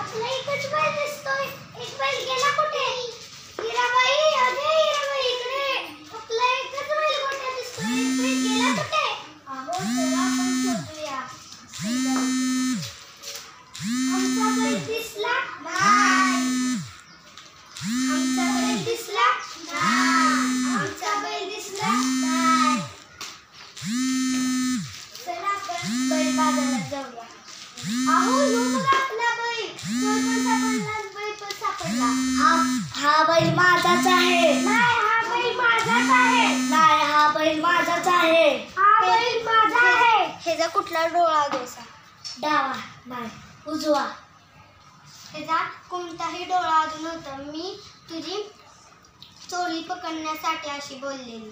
आपला एकच बैल दिसतोय. एक बैल गेला कुठे? हिराबाई, अरे हिराबाई इकडे. आपला एकच बैल कुठे दिसतोय? एक बैल गेला कुठे? अहो चला आपण शोधूया. आमचा बैल दिसला नाही. आमचा बैल दिसला नाही. आमचा बैल दिसला नाही. चला आपण बैल बाजारात जाऊया. अहो यो बघा आपला बैल. चोर पण सापडला, बैल पण सापडला. हा बैल माझाच आहे. नाही हा बैल माझाच आहे. नाही हा बैल माझाच आहे. हा बैल माझा आहे. ह्याचा कुठला डोळा दोसा? डावा नाही, उजवा. ह्याचा कोणताही डोळा अजून नव्हता. मी तुझी चोरी पकडण्यासाठी अशी बोललेली.